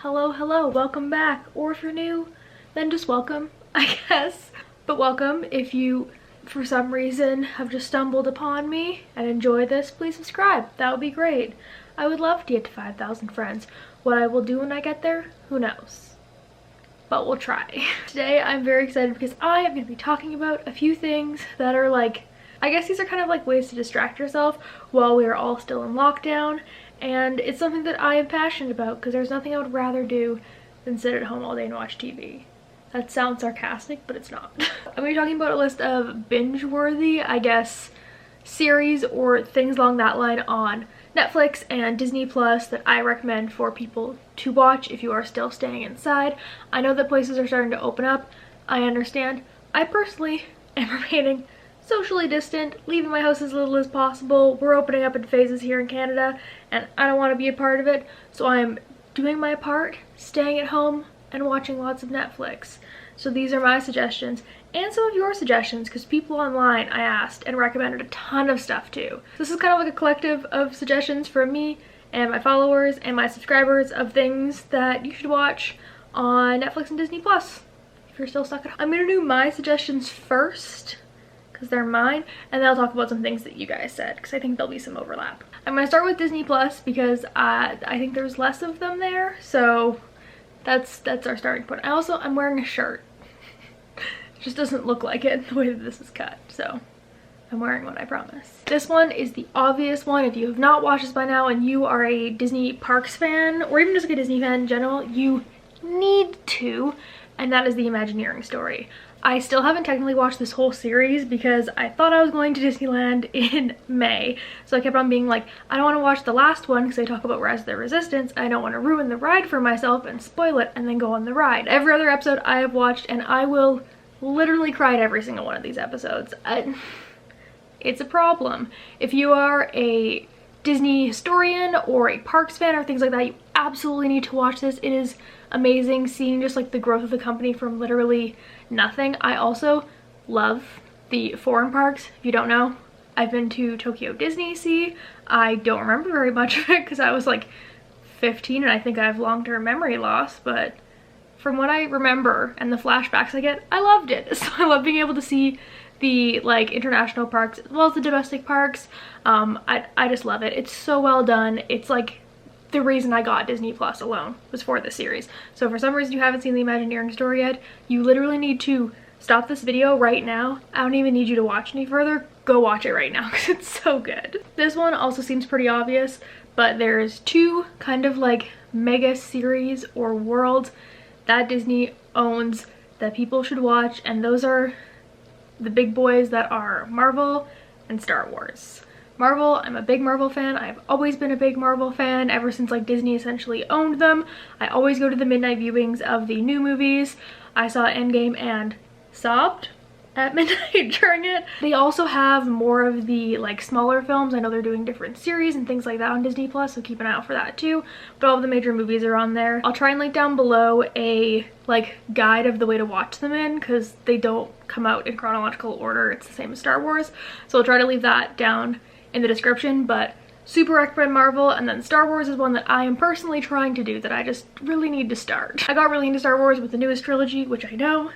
Hello, welcome back. Or if you're new, then just welcome, I guess. But welcome. If you, for some reason, have just stumbled upon me and enjoy this, please subscribe. That would be great. I would love to get to 5,000 friends. What I will do when I get there, who knows? But we'll try. Today I'm very excited because I am going to be talking about a few things that are like, I guess these are kind of like ways to distract yourself while we are all still in lockdown. And it's something that I am passionate about because there's nothing I would rather do than sit at home all day and watch TV. That sounds sarcastic, but it's not. I'm going to be talking about a list of binge-worthy, I guess, series or things along that line on Netflix and Disney Plus that I recommend for people to watch if you are still staying inside. I know that places are starting to open up. I understand. I personally am remaining socially distant, leaving my house as little as possible. We're opening up in phases here in Canada and I don't want to be a part of it, so I'm doing my part, staying at home and watching lots of Netflix. So these are my suggestions and some of your suggestions because people online I asked and recommended a ton of stuff too. This is kind of like a collective of suggestions from me and my followers and my subscribers of things that you should watch on Netflix and Disney Plus if you're still stuck at home. I'm gonna do my suggestions first because they're mine, and then I'll talk about some things that you guys said because I think there'll be some overlap. I'm gonna start with Disney Plus because I think there's less of them there, so that's our starting point. I'm wearing a shirt. It just doesn't look like it the way that this is cut, so I'm wearing one, I promise. This one is the obvious one. If you have not watched this by now and you are a Disney Parks fan or even just like a Disney fan in general, you need to, and that is the Imagineering story. I still haven't technically watched this whole series because I thought I was going to Disneyland in May. So I kept on being like, I don't want to watch the last one because they talk about Rise of the Resistance. I don't want to ruin the ride for myself and spoil it and then go on the ride. Every other episode I have watched and I will literally cry at every single one of these episodes. It's a problem. If you are a Disney historian or a parks fan or things like that, you absolutely need to watch this. It is amazing seeing just like the growth of the company from literally nothing. I also love the foreign parks. If you don't know, I've been to Tokyo Disney Sea. I don't remember very much of it because I was like 15 and I think I have long-term memory loss, but from what I remember and the flashbacks I get, I loved it. So I love being able to see the like international parks as well as the domestic parks. I just love it. It's so well done. It's like the reason I got Disney Plus alone was for this series. So for some reason you haven't seen the Imagineering story yet, you literally need to stop this video right now. I don't even need you to watch any further. Go watch it right now because it's so good. This one also seems pretty obvious, but there's two kind of like mega series or worlds that Disney owns that people should watch, and those are the big boys that are Marvel and Star Wars. Marvel, I'm a big Marvel fan. I've always been a big Marvel fan ever since like Disney essentially owned them. I always go to the midnight viewings of the new movies. I saw Endgame and sobbed at midnight during it. They also have more of the like smaller films. I know they're doing different series and things like that on Disney Plus, so keep an eye out for that too. But all of the major movies are on there. I'll try and link down below a like guide of the way to watch them in because they don't come out in chronological order. It's the same as Star Wars. So I'll try to leave that down in the description, but super recommend Marvel. And then Star Wars is one that I am personally trying to do that I just really need to start. I got really into Star Wars with the newest trilogy, which I know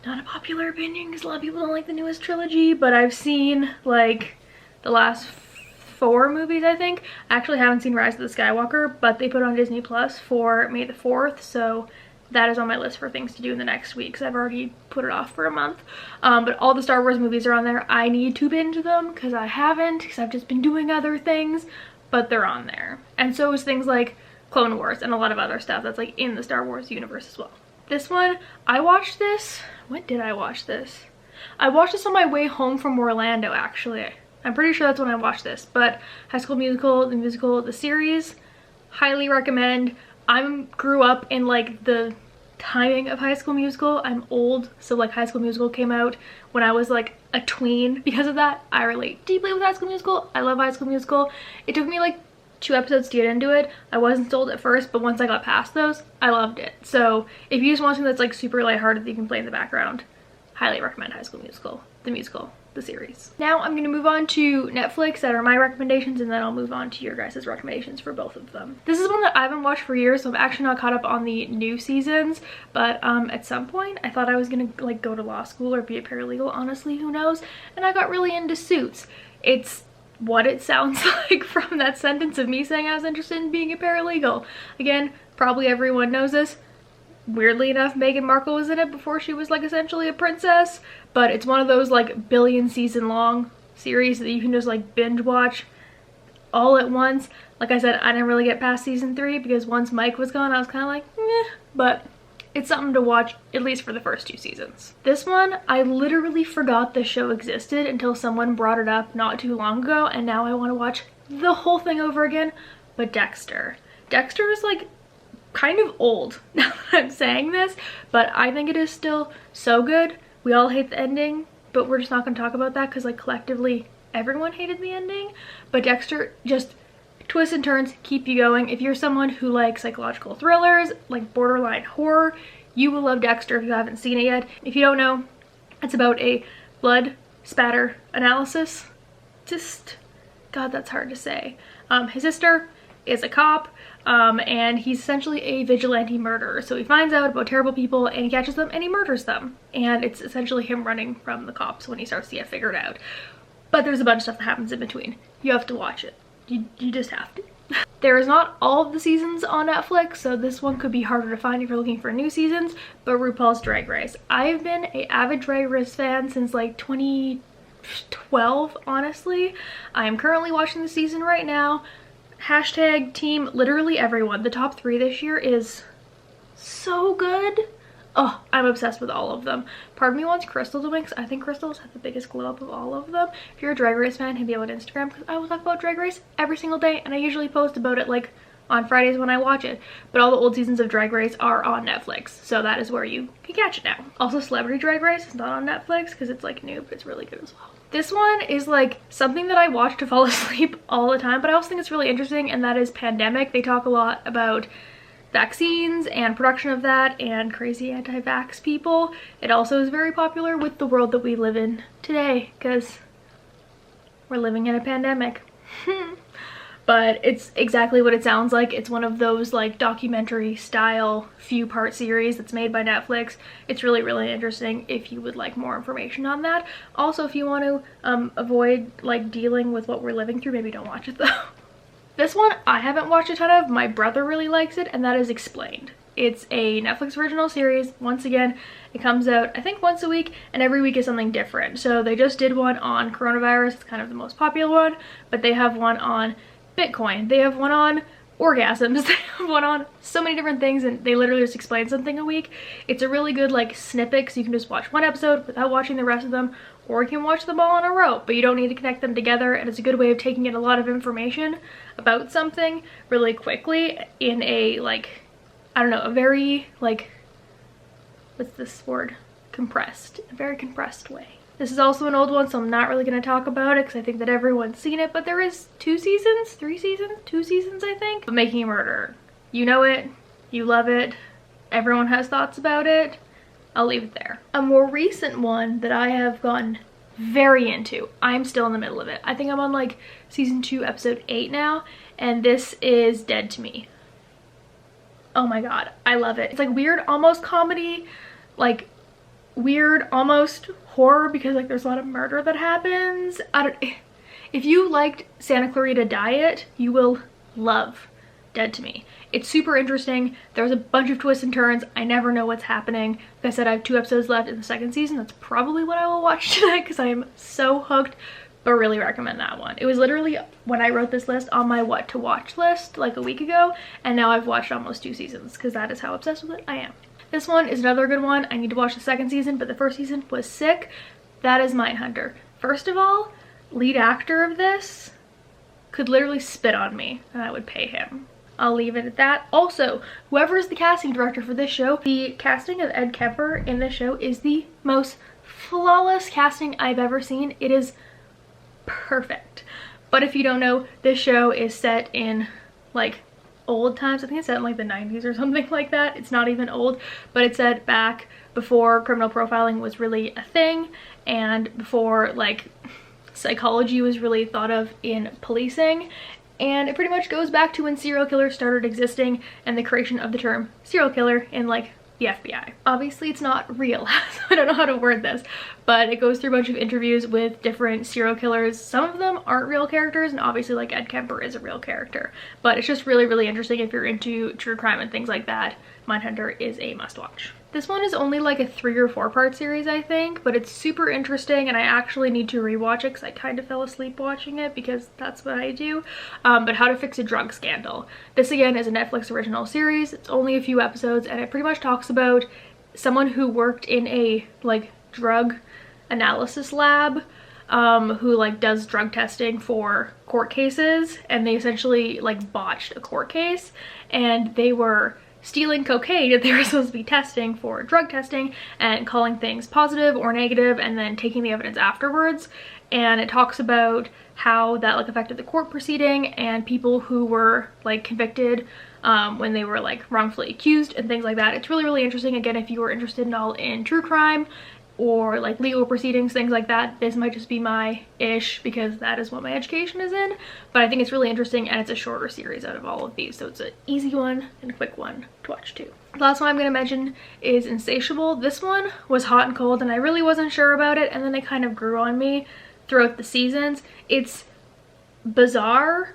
not a popular opinion because a lot of people don't like the newest trilogy, but I've seen like the last 4 movies, I think. I actually haven't seen Rise of the Skywalker, but they put it on Disney Plus for May the 4th, so that is on my list for things to do in the next week because I've already put it off for a month. But all the Star Wars movies are on there. I need to binge them because I haven't, because I've just been doing other things, but they're on there. And so is things like Clone Wars and a lot of other stuff that's like in the Star Wars universe as well. This one, I watched this, when did I watch this? I watched this on my way home from Orlando actually. I'm pretty sure that's when I watched this, but High School Musical, the musical, the series, highly recommend. I grew up in like the timing of High School Musical. I'm old, so like High School Musical came out when I was like a tween. Because of that, I relate deeply with High School Musical. I love High School Musical. It took me like 2 episodes to get into it. I wasn't sold at first, but once I got past those, I loved it. So if you just want something that's like super lighthearted that you can play in the background, highly recommend High School Musical, the musical, the series. Now I'm gonna move on to Netflix that are my recommendations, and then I'll move on to your guys' recommendations for both of them. This is one that I haven't watched for years, so I'm actually not caught up on the new seasons, but at some point I thought I was gonna like go to law school or be a paralegal, honestly, who knows, and I got really into Suits. It's what it sounds like from that sentence of me saying I was interested in being a paralegal. Again, probably everyone knows this. Weirdly enough, Meghan Markle was in it before she was like essentially a princess, but it's one of those like billion season long series that you can just like binge watch all at once. Like I said, I didn't really get past season 3 because once Mike was gone, I was kind of like, meh, but it's something to watch at least for the first 2 seasons. This one, I literally forgot the show existed until someone brought it up not too long ago, and now I want to watch the whole thing over again. But Dexter. Dexter is like kind of old now that I'm saying this, but I think it is still so good. We all hate the ending, but we're just not going to talk about that because like collectively everyone hated the ending. But Dexter just twists and turns, keep you going. If you're someone who likes psychological thrillers, like borderline horror, you will love Dexter if you haven't seen it yet. If you don't know, it's about a blood spatter analysis. God, that's hard to say. His sister is a cop, and he's essentially a vigilante murderer. So he finds out about terrible people and he catches them and he murders them. And it's essentially him running from the cops when he starts to get figured out. But there's a bunch of stuff that happens in between. You have to watch it. You just have to. There is not all of the seasons on Netflix, so this one could be harder to find if you're looking for new seasons, but RuPaul's Drag Race. I've been an avid Drag Race fan since like 2012, honestly. I am currently watching the season right now. Hashtag team literally everyone. The top 3 this year is so good. Oh, I'm obsessed with all of them. Part of me wants Crystal to win because I think Crystal's had the biggest glow up of all of them. If you're a Drag Race fan, hit me up on Instagram because I will talk about Drag Race every single day, and I usually post about it like on Fridays when I watch it. But all the old seasons of Drag Race are on Netflix, so that is where you can catch it now. Also, Celebrity Drag Race is not on Netflix because it's like new, but it's really good as well. This one is like something that I watch to fall asleep all the time, but I also think it's really interesting, and that is Pandemic. They talk a lot about vaccines and production of that and crazy anti-vax people. It also is very popular with the world that we live in today because we're living in a pandemic. But it's exactly what it sounds like. It's one of those like documentary style few part series that's made by Netflix. It's really, really interesting if you would like more information on that. Also, if you want to avoid like dealing with what we're living through, maybe don't watch it though. This one I haven't watched a ton of. My brother really likes it, and that is Explained. It's a Netflix original series. Once again, it comes out I think once a week, and every week is something different. So they just did one on coronavirus. It's kind of the most popular one, but they have one on Bitcoin. They have one on orgasms. They have one on so many different things, and they literally just explain something a week. It's a really good like snippet, so you can just watch one episode without watching the rest of them, or you can watch them all in a row, but you don't need to connect them together, and it's a good way of taking in a lot of information about something really quickly in a like, I don't know, a very like, what's this word? Compressed. A very compressed way. This is also an old one, so I'm not really going to talk about it because I think that everyone's seen it, but there is 2 seasons, 3 seasons, 2 seasons I think, of Making a Murderer. You know it, you love it, everyone has thoughts about it. I'll leave it there. A more recent one that I have gotten very into, I'm still in the middle of it. I think I'm on like season 2 episode 8 now, and this is Dead to Me. Oh my god, I love it. It's like weird, almost comedy, like weird, almost horror because like there's a lot of murder that happens. If you liked Santa Clarita Diet, you will love Dead to Me. It's super interesting. There's a bunch of twists and turns. I never know what's happening. Like I said, I have 2 episodes left in the 2nd season. That's probably what I will watch tonight because I am so hooked, but really recommend that one. It was literally when I wrote this list on my what to watch list like a week ago, and now I've watched almost 2 seasons because that is how obsessed with it I am. This one is another good one. I need to watch the 2nd season, but the 1st season was sick. That is Mindhunter. First of all, lead actor of this could literally spit on me and I would pay him. I'll leave it at that. Also, whoever is the casting director for this show, the casting of Ed Kemper in this show is the most flawless casting I've ever seen. It is perfect. But if you don't know, this show is set in like old times. I think it's set in like the 90s or something like that. It's not even old, but it's set back before criminal profiling was really a thing, and before like psychology was really thought of in policing. And it pretty much goes back to when serial killers started existing and the creation of the term serial killer in like the FBI. Obviously it's not real, so I don't know how to word this, but it goes through a bunch of interviews with different serial killers. Some of them aren't real characters, and obviously like Ed Kemper is a real character, but it's just really, really interesting if you're into true crime and things like that. Mindhunter is a must watch. This one is only like a 3 or 4 part series, I think, but it's super interesting, and I actually need to rewatch it because I kind of fell asleep watching it because that's what I do. But How to Fix a Drug Scandal. This again is a Netflix original series. It's only a few episodes, and it pretty much talks about someone who worked in a like drug analysis lab, who like does drug testing for court cases, and they essentially like botched a court case, and they were stealing cocaine that they were supposed to be testing for drug testing and calling things positive or negative and then taking the evidence afterwards. And it talks about how that like affected the court proceeding and people who were like convicted when they were like wrongfully accused and things like that. It's really, really interesting. Again, if you are interested at all in true crime or like legal proceedings, things like that, this might just be my ish because that is what my education is in. But I think it's really interesting, and it's a shorter series out of all of these, so it's an easy one and a quick one to watch too. The last one I'm going to mention is Insatiable. This one was hot and cold, and I really wasn't sure about it, and then it kind of grew on me throughout the seasons. It's bizarre.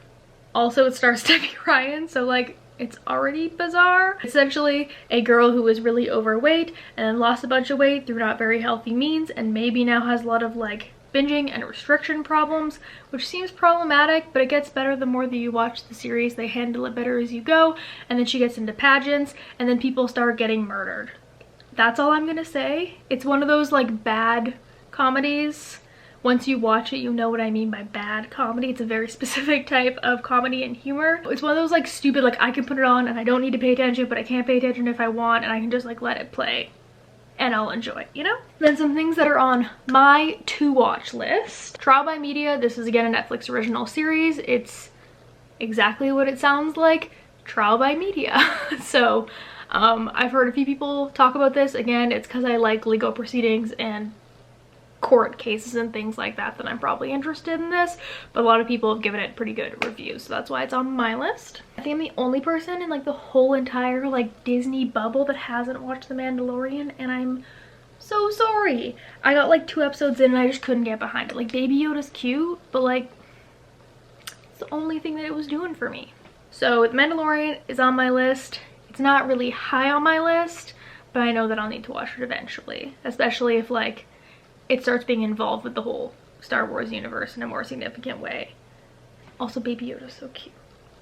Also, it stars Debbie Ryan, so like it's already bizarre. Essentially a girl who was really overweight and then lost a bunch of weight through not very healthy means, and maybe now has a lot of like binging and restriction problems, which seems problematic, but it gets better the more that you watch the series. They handle it better as you go, and then she gets into pageants, and then people start getting murdered. That's all I'm gonna say. It's one of those like bad comedies. Once you watch it, you know what I mean by bad comedy. It's a very specific type of comedy and humor. It's one of those like stupid, like I can put it on and I don't need to pay attention, but I can't pay attention if I want, and I can just like let it play and I'll enjoy it, you know? Then some things that are on my to watch list. Trial by Media. This is again a Netflix original series. It's exactly what it sounds like, Trial by Media. So I've heard a few people talk about this. Again, it's because I like legal proceedings and court cases and things like that I'm probably interested in this, but a lot of people have given it pretty good reviews, so that's why it's on my list. I think I'm the only person in like the whole entire like Disney bubble that hasn't watched The Mandalorian, and I'm so sorry. I got like 2 episodes in and I just couldn't get behind it. Like Baby Yoda's cute, but like it's the only thing that it was doing for me. So The Mandalorian is on my list. It's not really high on my list, but I know that I'll need to watch it eventually, especially if like it starts being involved with the whole Star Wars universe in a more significant way. Also, Baby Yoda's so cute.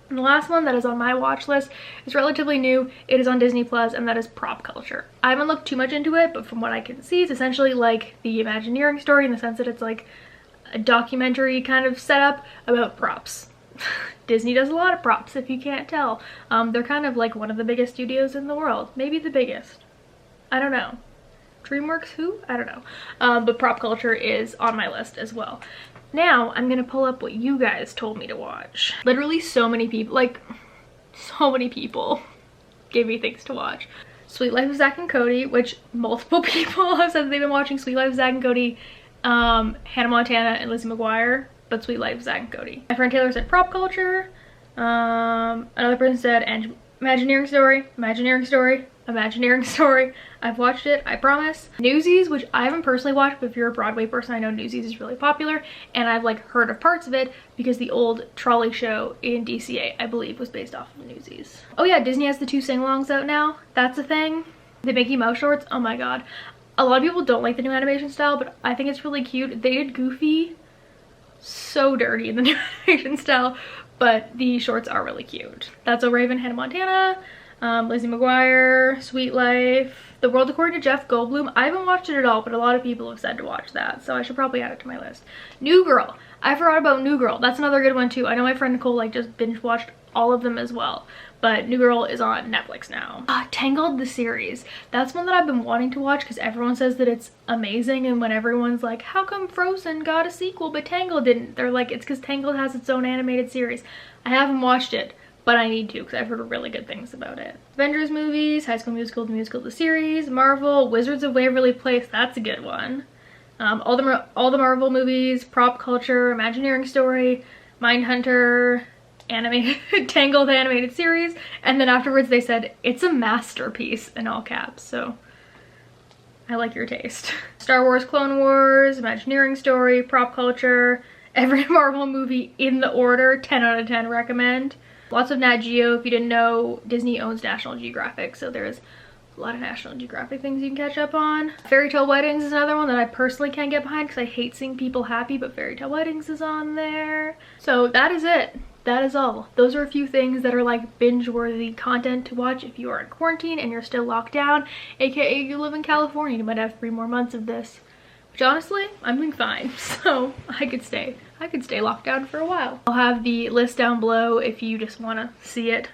And the last one that is on my watch list is relatively new. It is on Disney Plus, and that is Prop Culture. I haven't looked too much into it, but from what I can see, it's essentially like the Imagineering story in the sense that it's like a documentary kind of setup about props. Disney does a lot of props, if you can't tell. They're kind of like one of the biggest studios in the world. Maybe the biggest. I don't know. DreamWorks who? I don't know. But Prop Culture is on my list as well. Now I'm gonna pull up what you guys told me to watch. Literally so many people, like so many people gave me things to watch. Sweet Life of Zack and Cody, which multiple people have said they've been watching Sweet Life of Zack and Cody, Hannah Montana and Lizzie McGuire, but Sweet Life of Zack and Cody. My friend Taylor said Prop Culture. Another person said Imagineering Story, Imagineering Story, Imagineering Story. I've watched it, I promise. Newsies, which I haven't personally watched, but if you're a Broadway person, I know Newsies is really popular, and I've like heard of parts of it because the old trolley show in DCA, I believe, was based off of Newsies. Oh yeah, Disney has the 2 sing-alongs out now. That's a thing. The Mickey Mouse shorts, oh my god. A lot of people don't like the new animation style, but I think it's really cute. They did Goofy so dirty in the new animation style, but the shorts are really cute. That's So Raven, Hannah Montana, Lizzie McGuire, Sweet Life, The World According to Jeff Goldblum. I haven't watched it at all, but a lot of people have said to watch that, so I should probably add it to my list. New Girl. I forgot about New Girl. That's another good one too. I know my friend Nicole like just binge watched all of them as well, but New Girl is on Netflix now. Tangled the series. That's one that I've been wanting to watch because everyone says that it's amazing, and when everyone's like, how come Frozen got a sequel but Tangled didn't? They're like, it's because Tangled has its own animated series. I haven't watched it, but I need to because I've heard really good things about it. Avengers movies, High School Musical, the musical, the series, Marvel, Wizards of Waverly Place, that's a good one. All the Marvel movies, Prop Culture, Imagineering Story, Mindhunter, animated Tangled animated series, and then afterwards they said it's a masterpiece in all caps, so I like your taste. Star Wars, Clone Wars, Imagineering Story, Prop Culture, every Marvel movie in the order, 10 out of 10 recommend. Lots of Nat Geo. If you didn't know, Disney owns National Geographic, so there's a lot of National Geographic things you can catch up on. Fairy Tale Weddings is another one that I personally can't get behind because I hate seeing people happy, but Fairy Tale Weddings is on there. So that is it. That is all. Those are a few things that are like binge-worthy content to watch if you are in quarantine and you're still locked down, aka you live in California. You might have 3 more months of this, which honestly, I'm doing fine, so I could stay locked down for a while. I'll have the list down below if you just want to see it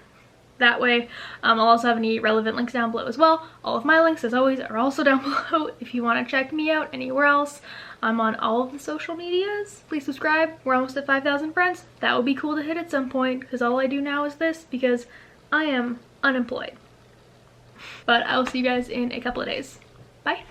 that way. I'll also have any relevant links down below as well. All of my links, as always, are also down below if you want to check me out anywhere else. I'm on all of the social medias. Please subscribe. We're almost at 5,000 friends. That would be cool to hit at some point because all I do now is this because I am unemployed. But I will see you guys in a couple of days. Bye.